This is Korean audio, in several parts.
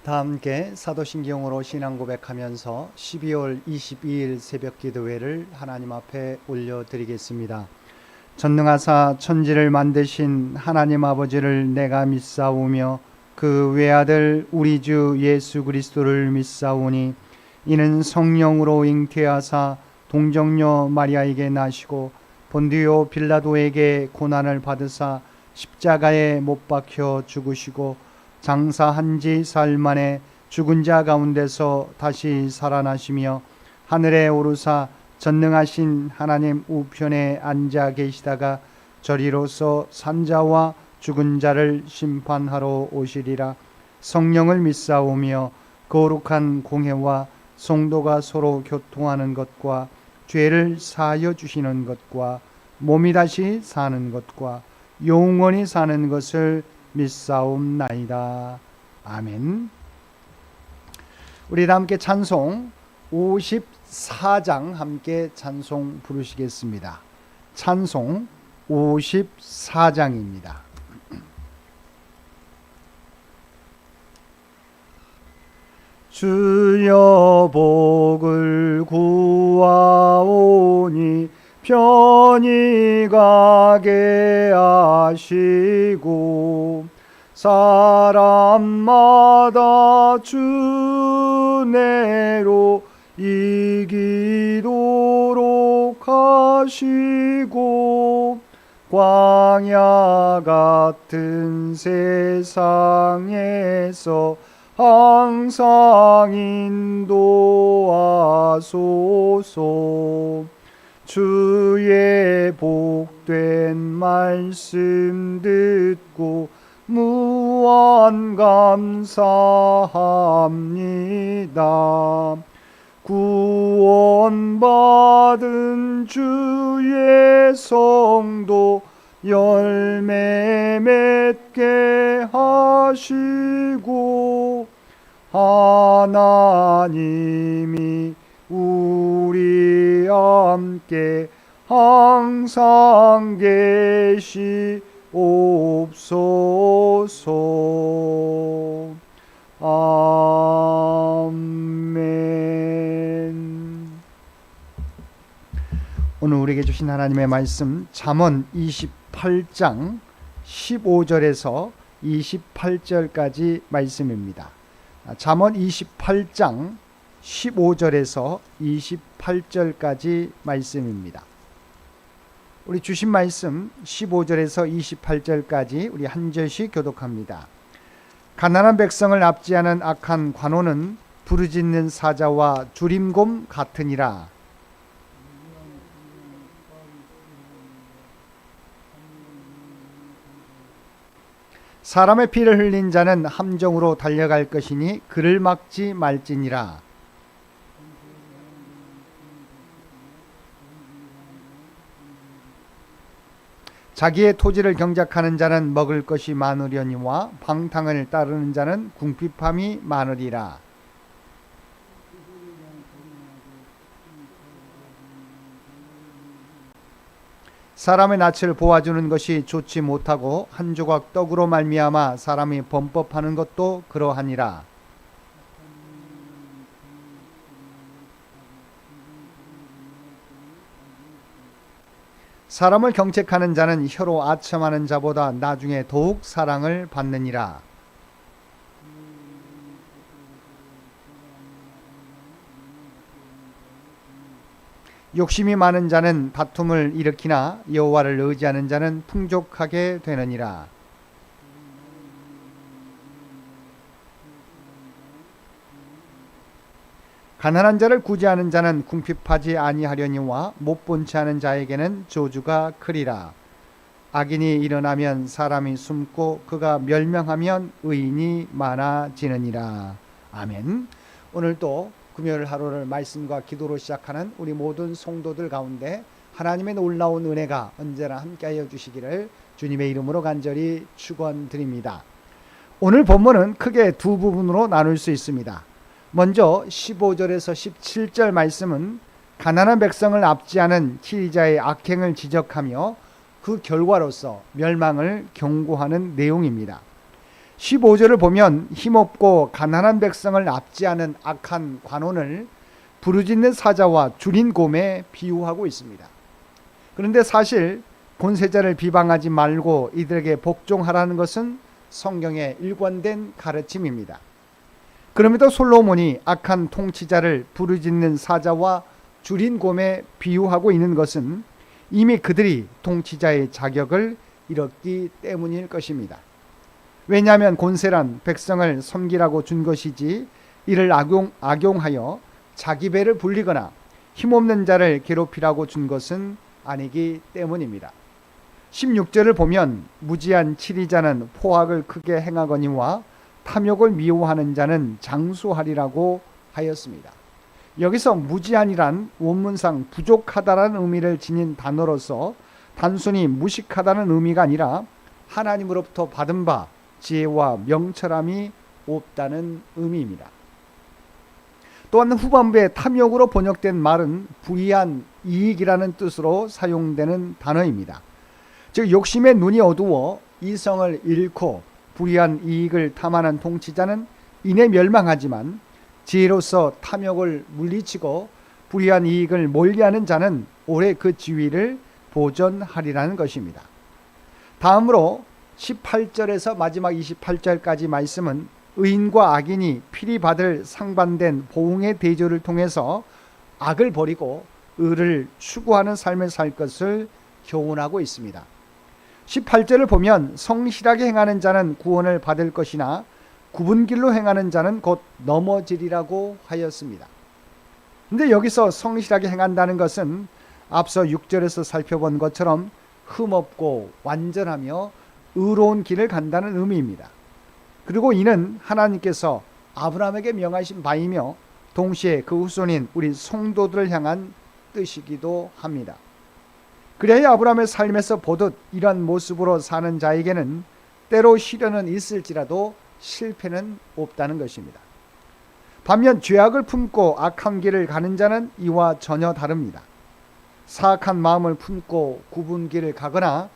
다 함께 사도신경으로 신앙 고백하면서 12월 22일 새벽 기도회를 하나님 앞에 올려드리겠습니다. 전능하사 천지를 만드신 하나님 아버지를 내가 믿사오며 그 외아들 우리 주 예수 그리스도를 믿사오니 이는 성령으로 잉태하사 동정녀 마리아에게 나시고 본디오 빌라도에게 고난을 받으사 십자가에 못 박혀 죽으시고 장사한 지 사흘 만에 죽은 자 가운데서 다시 살아나시며 하늘에 오르사 전능하신 하나님 우편에 앉아 계시다가 저리로서 산자와 죽은 자를 심판하러 오시리라. 성령을 믿사오며 거룩한 공회와 성도가 서로 교통하는 것과 죄를 사하여 주시는 것과 몸이 다시 사는 것과 영원히 사는 것을 믿사옵나이다. 아멘. 우리 다 함께 찬송 54장 함께 찬송 부르시겠습니다. 찬송 54장입니다. 주여 복을 구하오니 편히 가게 하시고 사람마다 주 내로 이기도록 하시고 광야 같은 세상에서 항상 인도하소서. 주의 복된 말씀 듣고 무한 감사합니다. 구원받은 주의 성도 열매 맺게 하시고 하나님이 우리 함께 항상 계시옵소서. 아멘. 오늘 우리에게 주신 하나님의 말씀 잠언 28장 15절에서 28절까지 말씀입니다. 잠언 28장 15절에서 28절까지 말씀입니다. 우리 주신 말씀 15절에서 28절까지 우리 한 절씩 교독합니다. 가난한 백성을 압제하는 악한 관원은 부르짖는 사자와 주림곰 같으니라. 사람의 피를 흘린 자는 함정으로 달려갈 것이니 그를 막지 말지니라. 자기의 토지를 경작하는 자는 먹을 것이 많으려니와 방탕을 따르는 자는 궁핍함이 많으리라. 사람의 낯을 보아주는 것이 좋지 못하고 한 조각 떡으로 말미암아 사람이 범법하는 것도 그러하니라. 사람을 경책하는 자는 혀로 아첨하는 자보다 나중에 더욱 사랑을 받느니라. 욕심이 많은 자는 다툼을 일으키나 여호와를 의지하는 자는 풍족하게 되느니라. 가난한 자를 구제하는 자는 궁핍하지 아니하려니와 못 본 채 하는 자에게는 저주가 크리라. 악인이 일어나면 사람이 숨고 그가 멸명하면 의인이 많아지느니라. 아멘. 오늘도 금요일 하루를 말씀과 기도로 시작하는 우리 모든 성도들 가운데 하나님의 놀라운 은혜가 언제나 함께하여 주시기를 주님의 이름으로 간절히 축원드립니다. 오늘 본문은 크게 두 부분으로 나눌 수 있습니다. 먼저 15절에서 17절 말씀은 가난한 백성을 압제하는 치리자의 악행을 지적하며 그 결과로서 멸망을 경고하는 내용입니다. 15절을 보면 힘없고 가난한 백성을 압제하는 악한 관원을 부르짖는 사자와 줄인 곰에 비유하고 있습니다. 그런데 사실 권세자를 비방하지 말고 이들에게 복종하라는 것은 성경의 일관된 가르침입니다. 그럼에도 솔로몬이 악한 통치자를 부르짖는 사자와 줄인 곰에 비유하고 있는 것은 이미 그들이 통치자의 자격을 잃었기 때문일 것입니다. 왜냐하면 권세란 백성을 섬기라고 준 것이지 이를 악용하여 자기 배를 불리거나 힘없는 자를 괴롭히라고 준 것은 아니기 때문입니다. 16절을 보면 무지한 치리자는 포악을 크게 행하거니와 탐욕을 미워하는 자는 장수하리라고 하였습니다. 여기서 무지한이란 원문상 부족하다라는 의미를 지닌 단어로서 단순히 무식하다는 의미가 아니라 하나님으로부터 받은 바 지혜와 명철함이 없다는 의미입니다. 또한 후반부에 탐욕으로 번역된 말은 불의한 이익이라는 뜻으로 사용되는 단어입니다. 즉 욕심의 눈이 어두워 이성을 잃고 불의한 이익을 탐하는 통치자는 이내 멸망하지만 지혜로서 탐욕을 물리치고 불의한 이익을 멀리하는 자는 오래 그 지위를 보존하리라는 것입니다. 다음으로 18절에서 마지막 28절까지 말씀은 의인과 악인이 필히 받을 상반된 보응의 대조를 통해서 악을 버리고 의를 추구하는 삶을 살 것을 교훈하고 있습니다. 18절을 보면 성실하게 행하는 자는 구원을 받을 것이나 굽은 길로 행하는 자는 곧 넘어지리라고 하였습니다. 근데 여기서 성실하게 행한다는 것은 앞서 6절에서 살펴본 것처럼 흠없고 완전하며 의로운 길을 간다는 의미입니다. 그리고 이는 하나님께서 아브라함에게 명하신 바이며 동시에 그 후손인 우리 성도들을 향한 뜻이기도 합니다. 그래야 아브라함의 삶에서 보듯 이런 모습으로 사는 자에게는 때로 시련은 있을지라도 실패는 없다는 것입니다. 반면 죄악을 품고 악한 길을 가는 자는 이와 전혀 다릅니다. 사악한 마음을 품고 굽은 길을 가거나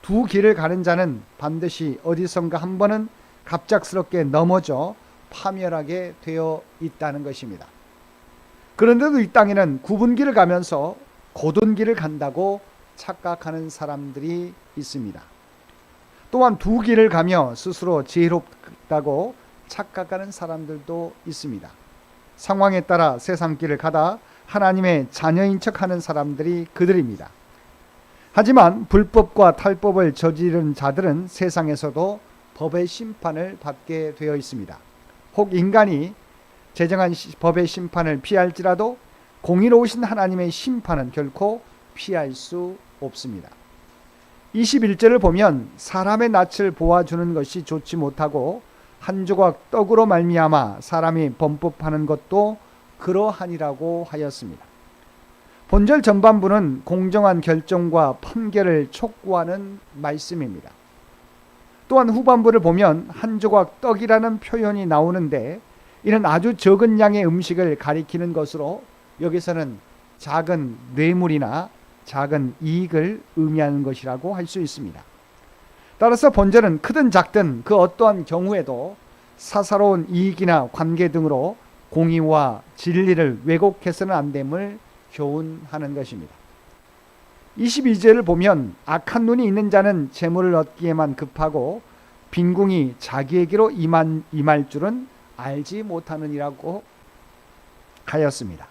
두 길을 가는 자는 반드시 어디선가 한 번은 갑작스럽게 넘어져 파멸하게 되어 있다는 것입니다. 그런데도 이 땅에는 굽은 길을 가면서 곧은 길을 간다고 착각하는 사람들이 있습니다. 또한 두 길을 가며 스스로 지혜롭다고 착각하는 사람들도 있습니다. 상황에 따라 세상 길을 가다 하나님의 자녀인 척하는 사람들이 그들입니다. 하지만 불법과 탈법을 저지른 자들은 세상에서도 법의 심판을 받게 되어 있습니다. 혹 인간이 제정한 법의 심판을 피할지라도 공의로우신 하나님의 심판은 결코 피할 수 없습니다. 21절을 보면 사람의 낯을 보아주는 것이 좋지 못하고 한 조각 떡으로 말미암아 사람이 범법하는 것도 그러하니라고 하였습니다. 본절 전반부는 공정한 결정과 판결을 촉구하는 말씀입니다. 또한 후반부를 보면 한 조각 떡이라는 표현이 나오는데 이는 아주 적은 양의 음식을 가리키는 것으로 여기서는 작은 뇌물이나 작은 이익을 의미하는 것이라고 할 수 있습니다. 따라서 본절은 크든 작든 그 어떠한 경우에도 사사로운 이익이나 관계 등으로 공의와 진리를 왜곡해서는 안 됨을 교훈하는 것입니다. 22절을 보면 악한 눈이 있는 자는 재물을 얻기에만 급하고 빈궁이 자기에게로 임할 줄은 알지 못하느니라고 하였습니다.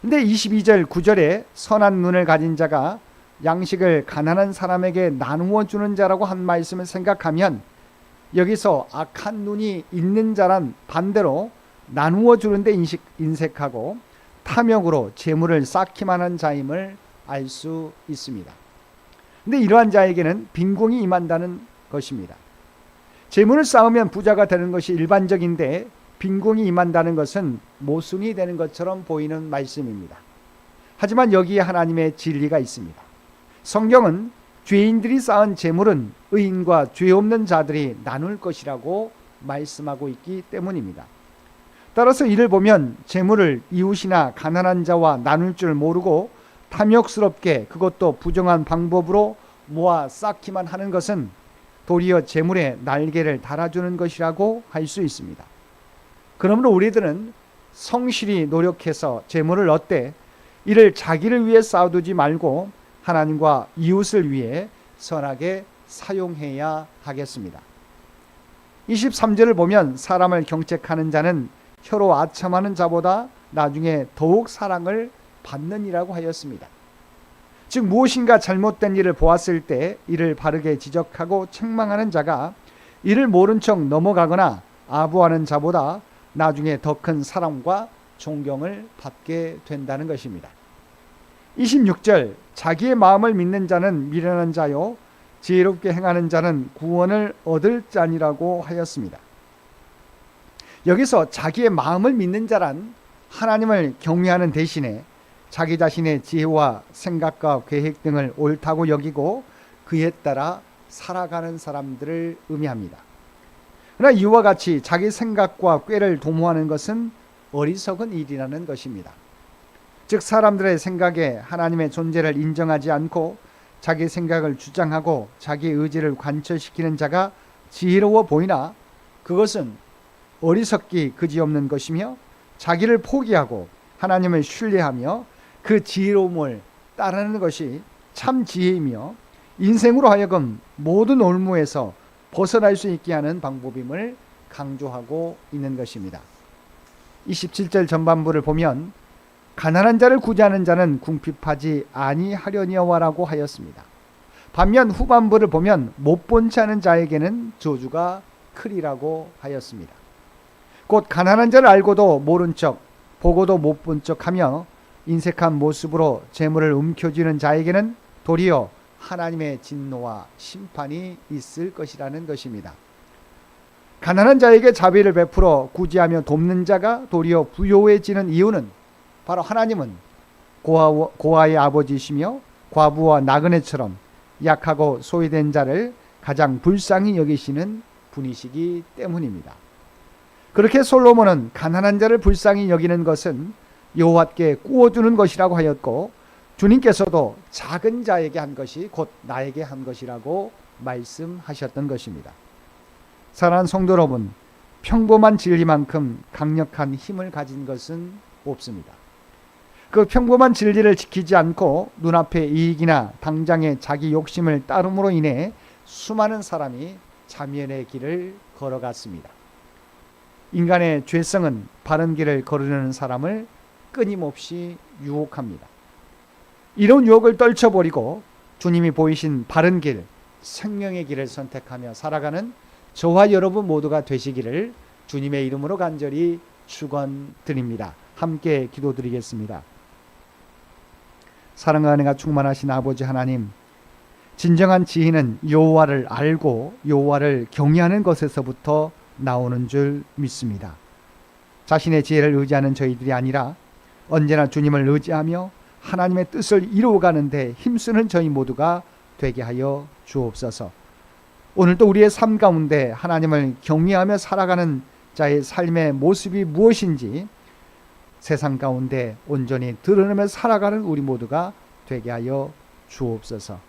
근데 22절 9절에 선한 눈을 가진 자가 양식을 가난한 사람에게 나누어 주는 자라고 한 말씀을 생각하면 여기서 악한 눈이 있는 자란 반대로 나누어 주는데 인색하고 탐욕으로 재물을 쌓기만 한 자임을 알 수 있습니다. 근데 이러한 자에게는 빈궁이 임한다는 것입니다. 재물을 쌓으면 부자가 되는 것이 일반적인데 빈궁이 임한다는 것은 모순이 되는 것처럼 보이는 말씀입니다. 하지만 여기에 하나님의 진리가 있습니다. 성경은 죄인들이 쌓은 재물은 의인과 죄 없는 자들이 나눌 것이라고 말씀하고 있기 때문입니다. 따라서 이를 보면 재물을 이웃이나 가난한 자와 나눌 줄 모르고 탐욕스럽게 그것도 부정한 방법으로 모아 쌓기만 하는 것은 도리어 재물에 날개를 달아주는 것이라고 할 수 있습니다. 그러므로 우리들은 성실히 노력해서 재물을 얻되 이를 자기를 위해 쌓아두지 말고 하나님과 이웃을 위해 선하게 사용해야 하겠습니다. 23절을 보면 사람을 경책하는 자는 혀로 아첨하는 자보다 나중에 더욱 사랑을 받느니라고 하였습니다. 즉 무엇인가 잘못된 일을 보았을 때 이를 바르게 지적하고 책망하는 자가 이를 모른 척 넘어가거나 아부하는 자보다 나중에 더 큰 사랑과 존경을 받게 된다는 것입니다. 26절 자기의 마음을 믿는 자는 미련한 자요 지혜롭게 행하는 자는 구원을 얻을 자니라고 하였습니다. 여기서 자기의 마음을 믿는 자란 하나님을 경외하는 대신에 자기 자신의 지혜와 생각과 계획 등을 옳다고 여기고 그에 따라 살아가는 사람들을 의미합니다. 그러나 이와 같이 자기 생각과 꾀를 도모하는 것은 어리석은 일이라는 것입니다. 즉 사람들의 생각에 하나님의 존재를 인정하지 않고 자기 생각을 주장하고 자기 의지를 관철시키는 자가 지혜로워 보이나 그것은 어리석기 그지없는 것이며 자기를 포기하고 하나님을 신뢰하며 그 지혜로움을 따르는 것이 참 지혜이며 인생으로 하여금 모든 올무에서 벗어날 수 있게 하는 방법임을 강조하고 있는 것입니다. 27절 전반부를 보면 가난한 자를 구제하는 자는 궁핍하지 아니하려니와라고 하였습니다. 반면 후반부를 보면 못 본 채 하는 자에게는 저주가 크리라고 하였습니다. 곧 가난한 자를 알고도 모른 척 보고도 못 본 척하며 인색한 모습으로 재물을 움켜쥐는 자에게는 도리어 하나님의 진노와 심판이 있을 것이라는 것입니다. 가난한 자에게 자비를 베풀어 구제하며 돕는 자가 도리어 부요해지는 이유는 바로 하나님은 고아의 아버지시며 과부와 나그네처럼 약하고 소외된 자를 가장 불쌍히 여기시는 분이시기 때문입니다. 그렇게 솔로몬은 가난한 자를 불쌍히 여기는 것은 여호와께 구워주는 것이라고 하였고 주님께서도 작은 자에게 한 것이 곧 나에게 한 것이라고 말씀하셨던 것입니다. 사랑하는 성도 여러분, 평범한 진리만큼 강력한 힘을 가진 것은 없습니다. 그 평범한 진리를 지키지 않고 눈앞의 이익이나 당장의 자기 욕심을 따름으로 인해 수많은 사람이 자멸의 길을 걸어갔습니다. 인간의 죄성은 바른 길을 걸으려는 사람을 끊임없이 유혹합니다. 이런 유혹을 떨쳐버리고 주님이 보이신 바른 길, 생명의 길을 선택하며 살아가는 저와 여러분 모두가 되시기를 주님의 이름으로 간절히 축원드립니다. 함께 기도드리겠습니다. 사랑과 은혜가 충만하신 아버지 하나님, 진정한 지혜는 여호와를 알고 여호와를 경외하는 것에서부터 나오는 줄 믿습니다. 자신의 지혜를 의지하는 저희들이 아니라 언제나 주님을 의지하며 하나님의 뜻을 이루어가는데 힘쓰는 저희 모두가 되게 하여 주옵소서. 오늘도 우리의 삶 가운데 하나님을 경외하며 살아가는 자의 삶의 모습이 무엇인지 세상 가운데 온전히 드러내며 살아가는 우리 모두가 되게 하여 주옵소서.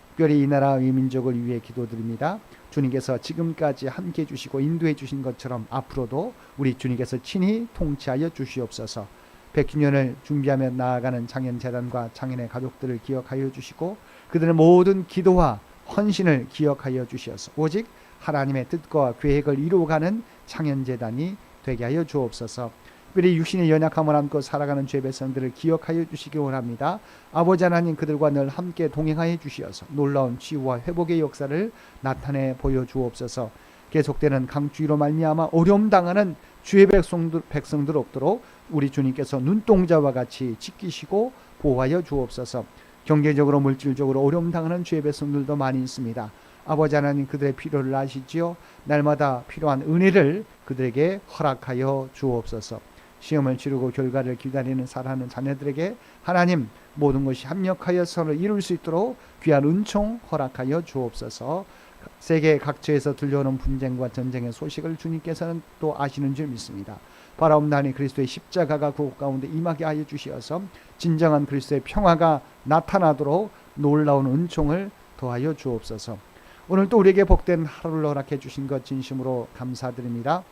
특별히 이 나라 이 민족을 위해 기도드립니다. 주님께서 지금까지 함께 해주시고 인도해 주신 것처럼 앞으로도 우리 주님께서 친히 통치하여 주시옵소서. 100주년을 준비하며 나아가는 창현재단과 창현의 가족들을 기억하여 주시고 그들의 모든 기도와 헌신을 기억하여 주시어서 오직 하나님의 뜻과 계획을 이루어가는 창현재단이 되게 하여 주옵소서. 특별히 육신의 연약함을 안고 살아가는 죄 백성들을 기억하여 주시기 원합니다. 아버지 하나님, 그들과 늘 함께 동행하여 주시어서 놀라운 치유와 회복의 역사를 나타내 보여주옵소서. 계속되는 강주의로 말미암아 어려움 당하는 주의 백성들 없도록 우리 주님께서 눈동자와 같이 지키시고 보호하여 주옵소서. 경제적으로 물질적으로 어려움 당하는 주의 백성들도 많이 있습니다. 아버지 하나님, 그들의 필요를 아시지요. 날마다 필요한 은혜를 그들에게 허락하여 주옵소서. 시험을 치르고 결과를 기다리는 살아가는 자녀들에게 하나님 모든 것이 합력하여 서로 이룰 수 있도록 귀한 은총 허락하여 주옵소서. 세계 각처에서 들려오는 분쟁과 전쟁의 소식을 주님께서는 또 아시는 줄 믿습니다. 바라옵나니 그리스도의 십자가가 그곳 가운데 임하게 하여 주시어서 진정한 그리스도의 평화가 나타나도록 놀라운 은총을 더하여 주옵소서. 오늘 또 우리에게 복된 하루를 허락해 주신 것 진심으로 감사드립니다.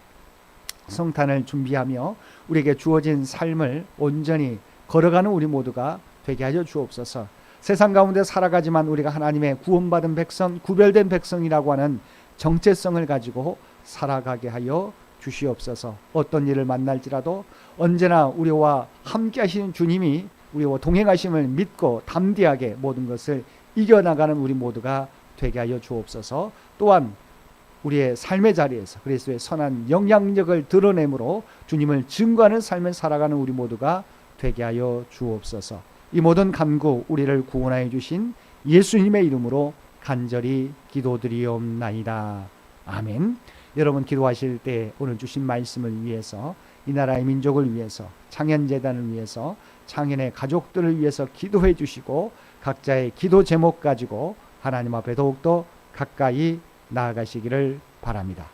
성탄을 준비하며 우리에게 주어진 삶을 온전히 걸어가는 우리 모두가 되게 하여 주옵소서. 세상 가운데 살아가지만 우리가 하나님의 구원받은 백성, 구별된 백성이라고 하는 정체성을 가지고 살아가게 하여 주시옵소서. 어떤 일을 만날지라도 언제나 우리와 함께 하시는 주님이 우리와 동행하심을 믿고 담대하게 모든 것을 이겨나가는 우리 모두가 되게 하여 주옵소서. 또한 우리의 삶의 자리에서 그리스도의 선한 영향력을 드러내므로 주님을 증거하는 삶을 살아가는 우리 모두가 되게 하여 주옵소서. 이 모든 간구 우리를 구원하여 주신 예수님의 이름으로 간절히 기도드리옵나이다. 아멘. 여러분 기도하실 때 오늘 주신 말씀을 위해서, 이 나라의 민족을 위해서, 창현재단을 위해서, 창현의 가족들을 위해서 기도해 주시고 각자의 기도 제목 가지고 하나님 앞에 더욱더 가까이 나아가시기를 바랍니다.